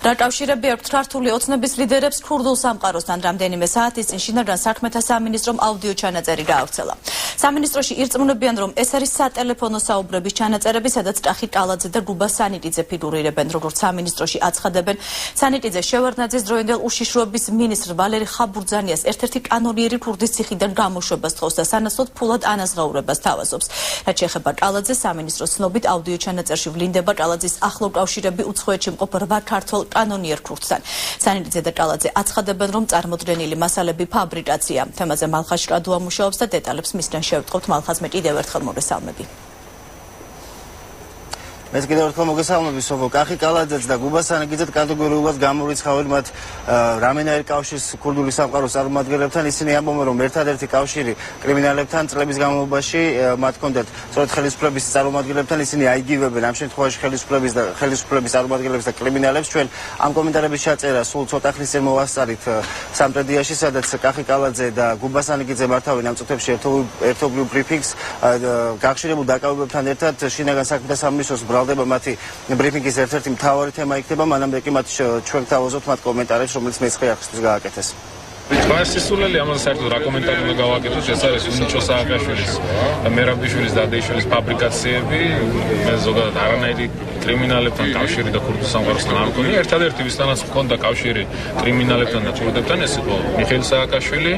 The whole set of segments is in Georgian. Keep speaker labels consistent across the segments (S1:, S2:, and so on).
S1: რა კავშირები აქვთ ქართული ოცნების ლიდერებს ქურდულ სამყაროსთან რამდენიმე საათის წინ შინაგან საქმეთა სამინისტრომ აუდიო ჩანაწერი გაავრცელა. სამინისტროში ირწმუნებიან, რომ ეს არის სატელეფონო საუბრების ჩანაწერები, სადაც ტახი კალაძე და გუბა სანიტიძე ფიგურირებენ, როგორც სამინისტროში აცხადებენ. სანიტიძე შევარდნაძის დროინდელ უშიშროების მინისტრ ვალერი ხაბურძანიას ერთ-ერთი კანონიერი ქურდის ციხიდან გამოშვებას თხოვს და სანაცვლოდ ფულად ანაზღაურებას თავაზობს. რაც შეეხება კალაძეს, სამინისტროს ცნობით აუდიო ჩანაწერში ვლინდება კალაძის ახლო კავშირები უცხოეთში მყოფ 8 ქართველ კანონიერ ქურდთან. სანიტიძე და კალაძე აცხადებენ, რომ წარმოდგენილი მასალები ფაბრიკაცია. თემაზე მალხაზ შკადუა მუშაობს და დეტალებს მისგან შევტყობთ. მალხაზ, მე კიდევ ერთხელ მოგესალმები.
S2: მეც კიდევ ერთხელ მოგესალმები სოფო. კახი კალაძეც და გუბა სანიტიძე კატეგორიულად გამორიცხავენ მათ რამენაერ კავშირს ქურდული სამყაროს წარმომადგენლებთან. ისინი ამბობენ, რომ ერთადერთი კავშირი კრიმინალებთან წლების განმავლობაში მათ ჰქონდათ სწორედ ხელისუფლების წარმომადგენლებთან. ისინი აიგივებენ ამ შემთხვევაში ხელისუფლების წარმომადგენლებს და კრიმინალებს. ჩვენ ამ კომენტარების ჩაწერა სულ ცოტა ხნის წინ მოვასწარით სამტრედიაში, სადაც კახი კალაძე და გუბა სანიტიძე მართავენ ამ წუთებში ერთობლივ ბრიფინგს გახშირებულ დაკავებებთან ერთად. შინაგან საქმეთა სამინისტროს ბრალდება მათი ბრიფინგის ერთ-ერთი მთავარი თემა იქნება, მანამდე კი მათ ჩვენ თავაზობთ მათ კომენტარებს, რომელიც მეცხრე არხისთვის გააკეთეს.
S3: სისულელი ამაზე საერთოდ რა კომენტარი უნდა გავაკეთოთ, ეს არის უნიჩო სააკაშვილის და მერაბიშვილის და ადეიშვილის ფაბრიკაციები. მე ზოგადად არანაირი კრიმინალებთან კავშირი და ქურდულ სამყაროსთან არ მქონია. ერთადერთი ვისთანაც მქონდა კავშირი კრიმინალებთან და ქურდებთან, ეს იყო მიხეილ სააკაშვილი,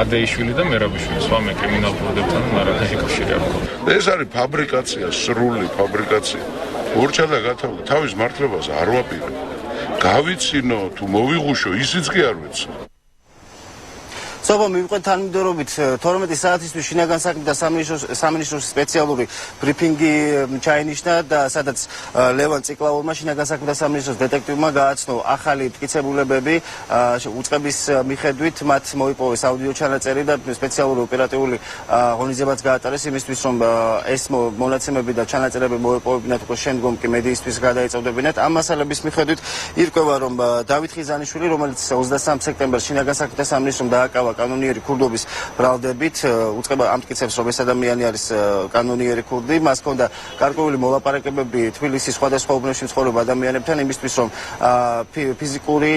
S3: ადეიშვილი და მერაბიშვილი. სხვა მე კრიმინალ ქურდებთან არანაირი კავშირი არ მქონდა.
S4: ეს არის ფაბრიკაცია, სრული ფაბრიკაცია. ურჩა და გათავდა თავის მართლობას არ ვაპირებ. გავიცინო თუ მოვიღუშო, ისიც კი არ ვიცი.
S2: სოფო, მივყვეთ თანმიმდევრობით 12 საათისთვის შინაგან საქმეთა სამინისტროს სპეციალური ბრიფინგი ჩაინიშნა და სადაც ლევან ციკლაურმა შინაგან საქმეთა სამინისტროს დეტექტივმა გააცნო ახალი მტკიცებულებები უწყების მიხედვით. მათ მოიპოვეს აუდიო ჩანაწერი და სპეციალური ოპერატიული ღონისძიებაც გაატარეს იმისთვის, რომ ეს მონაცემები და ჩანაწერები მოეპოვებინათ უკვე შემდგომ კი მედიისთვის გადაეწევდებინათ. ამ მასალების მიხედვით ირკვევა, რომ დავით ხიზანიშვილი, რომელიც 23 სექტემბერს შინაგან საქმეთა სამინისტრომ დააკავა კანონიერი ქურდობის ბრალდებით, უწყება ამტკიცებს, რომ ეს ადამიანი არის კანონიერი ქურდი. მას ჰქონდა გარკვეული მოლაპარაკებები თბილისის სხვადასხვა უბნებში მცხოვრებ ადამიანებთან იმისთვის, რომ ფიზიკური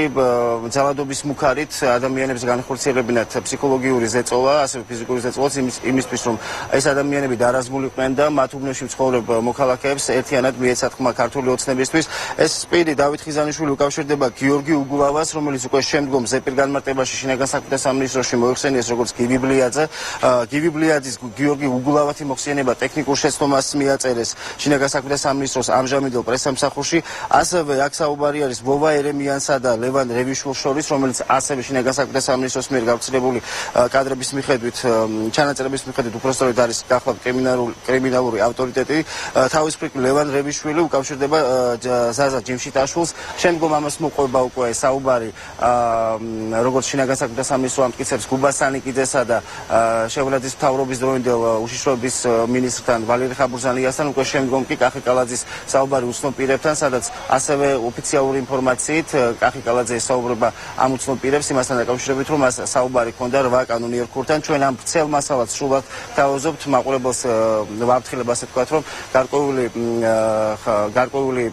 S2: ძალადობის მუქარით ადამიანებს განხორციელებინათ ფსიქოლოგიური ზეწოლა, ასევე ფიზიკური ზეწოლაც იმისთვის, რომ ეს ადამიანები დარაზმულიყვნენ და მათ უბნებში მცხოვრებ მოქალაქეებს ერთიანად მიეცათ ხმა ქართული ოცნებისთვის. ეს პირი დავით ხიზანიშვილი უკავშირდება გიორგი უგულავას, რომელიც უკვე შემდგომ ზეპირ განმარტებაში შინაგან საქმეთა სამინისტროში მოიხსენიეს როგორც გივი ბლიაძე. გივი ბლიაძის გიორგი უგულავათი მოხსენება ტექნიკურ შეცდომას მიაწერეს შინაგან საქმეთა სამინისტროს ამჟამინდელ პრესამსახურში. ასევე აქ საუბარი არის ვოვა ერემიანსა და ლევან რევიშვილს შორის, რომელიც ასევე შინაგან საქმეთა სამინისტროს მიერ გავრცელებული კადრების მიხედვით, ჩანაწერების მიხედვით უпростоრად არის გახლავთ კრიმინალური ავტორიტეტი. თავისუფლად ლევან რევიშვილი უკავშირდება ზაზა ჯიმშიტაშვილს. შემდგომ ამას მოყვება უკვე საუბარი როგორც შინაგან საქმეთა სამინისტრო ამტკიცებს გუბა სანიტიძესა და შევლაძის მთავრობის დროინდელ უშიშროების მინისტრთან ვალერი ხაბურძანიასთან, უკვე შემდგომ კი კახი კალაძის საუბარი უცნობ პირებთან, სადაც ასევე ოფიციალური ინფორმაციით კახი კალაძე ესაუბრება ამ უცნობ პირებს იმასთან დაკავშირებით, რომ მას საუბარი ჰქონდა 8 კანონიერ ქურდთან. ჩვენ ამ ვრცელ მასალას სრულად თავაზობთ, მაყურებელს ვაფრთხილებ ასე ვთქვათ, რომ გარკვეული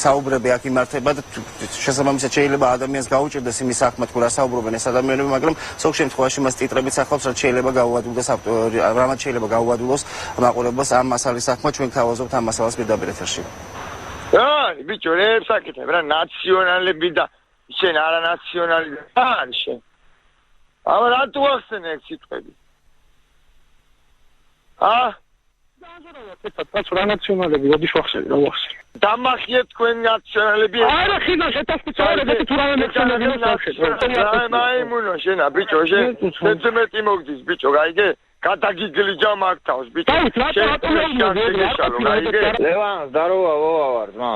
S2: საუბრები აქ იმართება და შესაბამისად შეიძლება ადამიანს გაუჭირდეს იმის საქმე, თუ რა საუბრობენ ეს ადამიანები, მაგრამ ზოგ შემთხვევაში მას ტიტრებიც ახლავს, რაც შეიძლება გაუადვილოს რამაც შეიძლება გაუადვილოს მაყურებელს ამ მასალის საქმე. ჩვენ თავაზობთ ამ მასალას პირდაპირ ეთერში.
S5: ბიჭო, რა საკითხებ რა, ნაციონალები და შენ არანაციონალი და არის შენ. აბა რა თუ ახსენე ეს სიტყვები?
S6: ეს რა ნაციონალები, როდის ვახსენე, რა ვახსენე?
S5: დამახიეთ თქვენ ნაციონალები.
S6: არა, ხიდა შეტასწორებ, თუ რა ნაციონალები ვახსენე.
S5: მაიმუნო შენა, ბიჭო, შენ 11 მოგდის, ბიჭო, გაიგე? გადაგიგლიჯა მაგთავს, ბიჭო.
S7: ლევან, ზდაროვა, ვოვა ვარ, ძმა.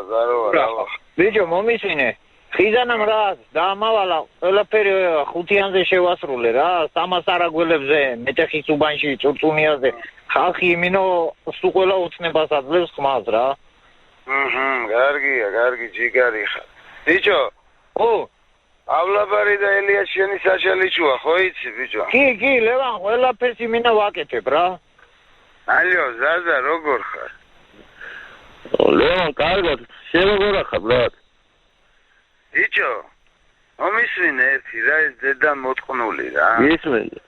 S5: ზდაროვა.
S7: ბიჭო, მომისინე. ხიზანამ რა დაამავალა ყველაფერი ხუთიანზე შევასრულე რა, სამას არაგველებზე, მეტეხის უბანში, წურწუნიაზე. ხალხი იმინო სულ ყველა ოცნებას აძლევს ხმას რა.
S5: კარგი, ჯიგარი ხარ. ბიჭო, ავლაბარი და ელიაშენი საშალიჩუა, ხო იცი, ბიჭო?
S7: კი, ლევან, ყველაფერს იმინა ვაკეთებ რა.
S5: ალიო, ზაზა, როგორ ხარ?
S6: ლევან, კარგად, შევაგორა ხარ, ბრატ.
S5: ბიჭო, მომისმინე ერთი რა ეს დედა მოწყნული რა.
S6: ისმენდა.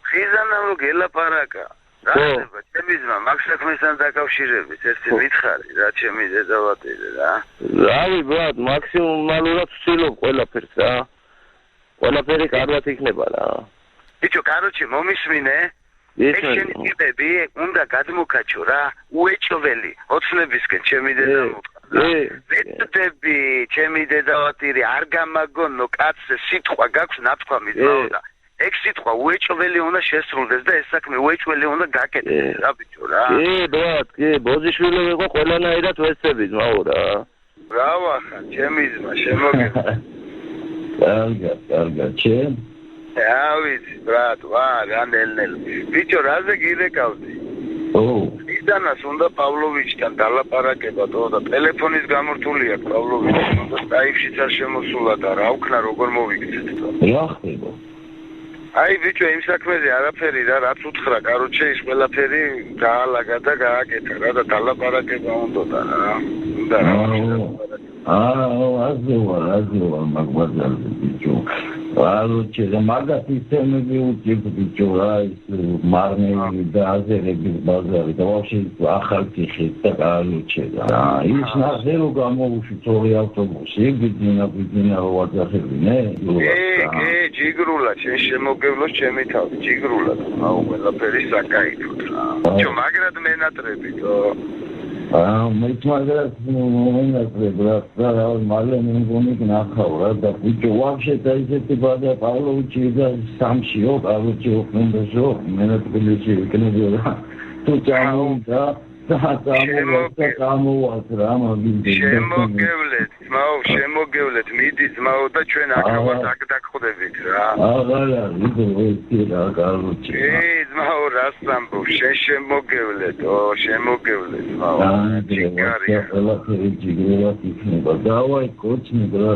S5: ხიზანამ რო გელაპარაკა. რა ხდება, ჩემი ძმა მაგ საქმესთან დაკავშირებით, ერთი მითხარი რა ჩემი დედავატირე რა.
S6: რავი, ბრატ, მაქსიმუმალურად ვცდილობ ყველაფერს რა. ყველაფერი კარგად იქნება რა.
S5: ბიჭო, კაროჩე, მომისმინე?
S6: ისმენდა.
S5: ექშენები უნდა გადმოკაჩო რა, უეჭველი, ოცნებისკენ ჩემი დედა მოწყდა. ვეთდები, ჩემი დედავატირე, არ გამაგონო კაცზე სიტყვა გაქვს ნათქვამი ძმაო და ეგ სიტყვა უეჭველი უნდა შესრულდეს და ეს საქმე უეჭველი უნდა გაკეთდეს რა ბიჭო რა.
S6: კი, ბრატ, კი, ბოძიშვილი იყო ყველანაირად ვეცდები ძმაო რა.
S5: ბრავო ხა, ჩემი ძმა, შემოგე.
S6: კარგად, ჩემ.
S5: ავიცი, ბრატ, რა ნელ-ნელ. ბიჭო, რაზე გირეკავდი? იდანას უნდა პავლოვიჩთან დალაპარაკება და ტელეფონის გამორთული აქვს პავლოვიჩთან და Skype-შიც არ შემოსულა და რა ვქნა როგორ მოვიქცეთ და.
S6: რა ხდება?
S5: აი ბიჭო, იმ საქმეზე არაფერი რა, რაც უთხრა, კაროჩე ის ყველაფერი გაალაგა და გააკეთა რა და დალაპარაკება უნდა რა. უნდა რა.
S6: აზევა მაგვაძალზე ბიჭო. კაროჩე და მაგას სისტემები უჭირთ ბიჭო რა ის მარნეული და აზერების ბაზარი და ვაფშე ახალ ტიხით და კაროჩე რა. ის ნახე რომ გამოუშვით ორი ავტობუსი, ბიძინა ვაძახებინე.
S5: კი, ჯიგრულად, შენ შემოგევლოს ჩემი თავი, ჯიგრულად. აუ, ყველაფერი საკაითოდ რა. ბიჭო, მაგრად მენატრებითო.
S6: მეც მაგრამ მომენატრებ რა მალე მეგონი ნახავ რა და ბიჭო ვაფშე და ისეთი ბადა პავლოვიჩი და სამშიო კაროჩე ოქნებაშო მენატრებიჩი ეკნებიო რა თუ წამოვიდა და წამოვას რა მაგინდა
S5: შემოგევლეთ მიდი ძმაო და ჩვენ აქავად აქ დაგხვდებით რა
S6: აღარა ვიდრე რა კაროჩე
S5: ძმაო რას ამბობ შენ შემოგევლეთ ძმაო
S6: ჩიკარია ყველაფერი ჯიგრულად იქნება დავაი კოჩნი რა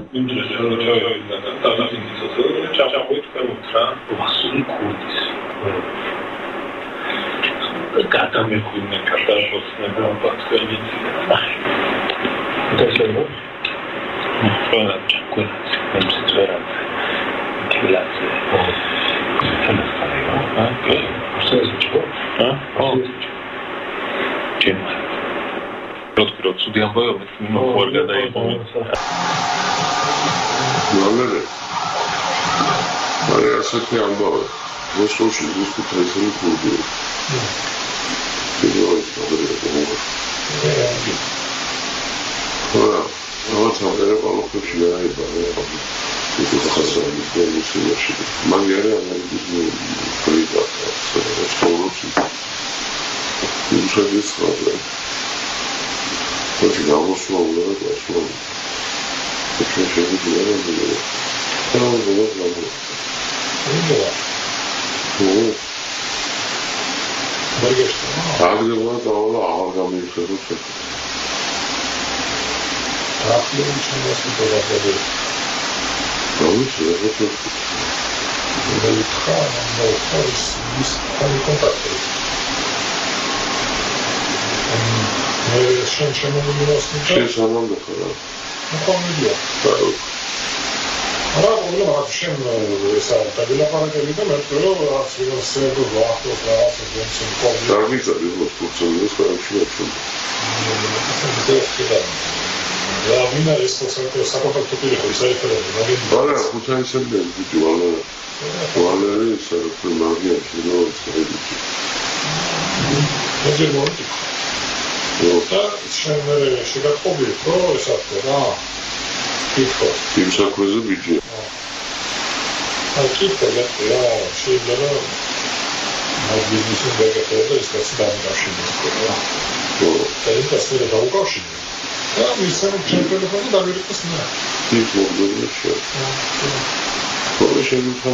S8: Gata me cuida, gata vos me da un paso de vida. Entonces, ¿no? Bueno, chacuna, vamos a esperar. Clase. ¿Cómo está ahí? ¿Ah? ¿Qué? ¿Ustedes chicos? ¿Ah? Oh. ¿Qué más? Pero su tiempo no juega de ahí.
S4: Vale, hace que ando. Vos sos un disco traicionero por Dios. Άμα θα έχω χιλιάδες παρέμβαση και το χασάνι στο νησί μαγειρέ αναλυτισμό πρίτα στο ρώσι τους αγγίστρα όχι να βώσω όλα τα σώμα και ποιος έχει τη μέρα μου θέλω να το δώσω να πω აგდება და აღარ გამიხსენებს ეს. აფლენ შემოსი პროგრამები. როდის ეს ის ის კონტაქტი. შენ შემოვიდოსნი. შენ შემოვიდო. მოხმედია. არა, პრობლემა შენ ესა დაგილაპარაკები და მე ვთქვი რომ ასეულსებო ვახტოს რაღაც გონცენ კობი. დავიცადი რომ ფუნქციონირებს კარგად. და ვინა ეს საკონტაქტო ტელეფონი საერთოდ მაგები. არა, ხუთაისებია ბიჭო, ვალე ის რა მაგია შეიძლება შეიძლება. ეს მოდი. და შენ შეგაყობი ხო ესა რა. Китко. Им საქმეზე ბიჭი. Китко და შეიძლება მაგბიზნესის დაგაკეთება ის კაცი დამკავშირდება. და ეს კაცი დაუკავშირდება. და მისცემ ჩემპიონატი დამირეკოს ნა. ის მოგდოდა შე. ხო, შეიძლება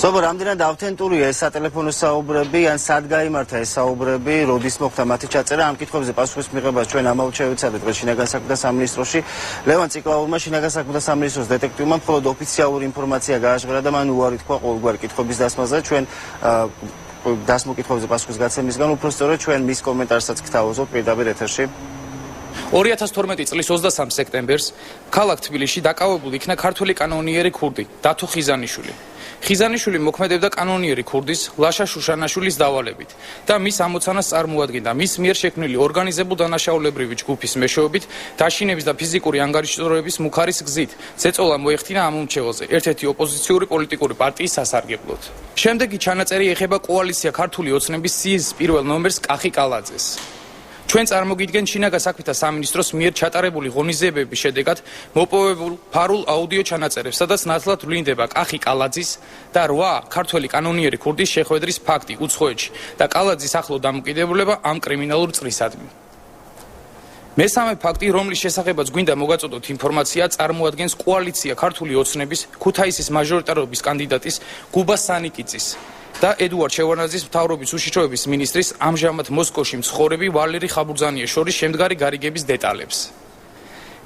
S2: სობა, რამდენად ავთენტურია ეს სატელეფონო საუბრები, ან სად გაიმართა ეს საუბრები, როდის მოხდა მათი ჩაწერა, ამ კითხვებზე პასუხის მიღებას ჩვენ ამაოდ შევეცადეთ დღეს შინაგან საქმეთა სამინისტროში. ლევან ციკლაურმა შინაგან საქმეთა სამინისტროს დეტექტივმა მხოლოდ ოფიციალური ინფორმაცია გააჟღერა და მან უარი თქვა ყოველგვარი კითხვების დასმაზე. ჩვენ დასმულ კითხვებზე პასუხის გაცემისგან, უფრო სწორედ ჩვენ მის კომენტარსაც გთავაზობთ პირდაპირ ეთერში.
S9: 2012 წლის 23 სექტემბერს ქალაქ თბილისში დაკავებული იქნა ქართველი კანონიერი ქურდი დათო ხიზანიშვილი. ხიზანიშვილი მოქმედებდა კანონიერი ქურდის ლაშა შუშანაშვილის დავალებით და მის ამოცანას წარმოადგენდა მის მიერ შექმნილი ორგანიზებულ დანაშაულებრივი ჯგუფის მეშვეობით დაშინების და ფიზიკური ანგარიშტორების მუხარის გზით ზეწოლა მოეხდინა ამ უმრჩეველზე ერთ-ერთი ოპოზიციური პოლიტიკური პარტიის სასარგებლოდ. შემდეგი ჩანაწერი ეხება კოალიცია ქართული ოცნების სიის პირველ ნომერს კახი კალაძეს. ჩვენ წარმოგიდგენთ შინაგან საქმეთა სამინისტროს მიერ ჩატარებული ღონისძიებების შედეგად მოპოვებულ ფარულ აუდიო ჩანაწერებს, სადაც ნათლად ვლინდება კახი კალაძის და 8 ქართველი კანონიერი ქურდის შეხვედრის ფაქტი უცხოეთში და კალაძის ახლო დამოკიდებულება ამ კრიმინალურ წრისადმი. მესამე ფაქტი, რომლის შესახებაც გვინდა მოგაწოდოთ ინფორმაცია, წარმოადგენს კოალიცია ქართული ოცნების ქუთაისის მაჟორიტარობის კანდიდატის გუბა სანიკიძის და ედუარდ შევარდნაძის მთავრობის უშიშროების მინისტრის ამჟამად მოსკოვში მცხოვრები ვალერი ხაბურძანიას შორის შემდგარი გარიგების დეტალებს.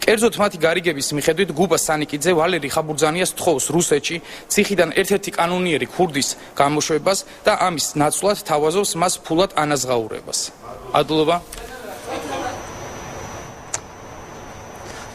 S9: კერძოდ მათი გარიგების მიხედვით გუბა სანიკიძე ვალერი ხაბურძანიას თხოვს რუსეთში ციხიდან ერთ-ერთი კანონიერი ქურდის გამოშვებას და ამის ნაცვლად თავაზობს მას ფულად ანაზღაურებას. ადლობა.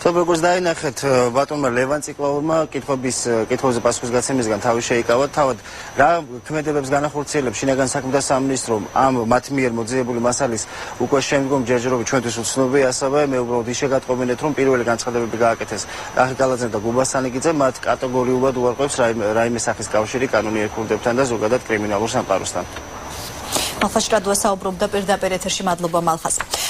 S2: როგორც დაინახეთ, ბატონმა ლევან ციკლაურმა კითხვებზე პასუხის გაცემისგან თავი შეიკავა. თავად რა ქმედებებს განახორციელებს შინაგან საქმეთა სამინისტრომ ამ მათ მიერ მოძიებული მასალის უკვე შემდგომ ჯერჯერობით ჩვენთვის უცნობია, ასევე მე უბრალოდ ისე გატყობინეთ, რომ პირველი განცხადებები გააკეთეს კახი კალაძემ და გუბა სანიკიძემ, მათ კატეგორიულად უარყოფს რაიმე სახის კავშირი კანონიერ ქურდებთან და ზოგადად კრიმინალურ სამყაროსთან.
S1: მალხაზ ჭრადუა საუბრობდა პირდაპირ ეთერში. მადლობა მალხაზ.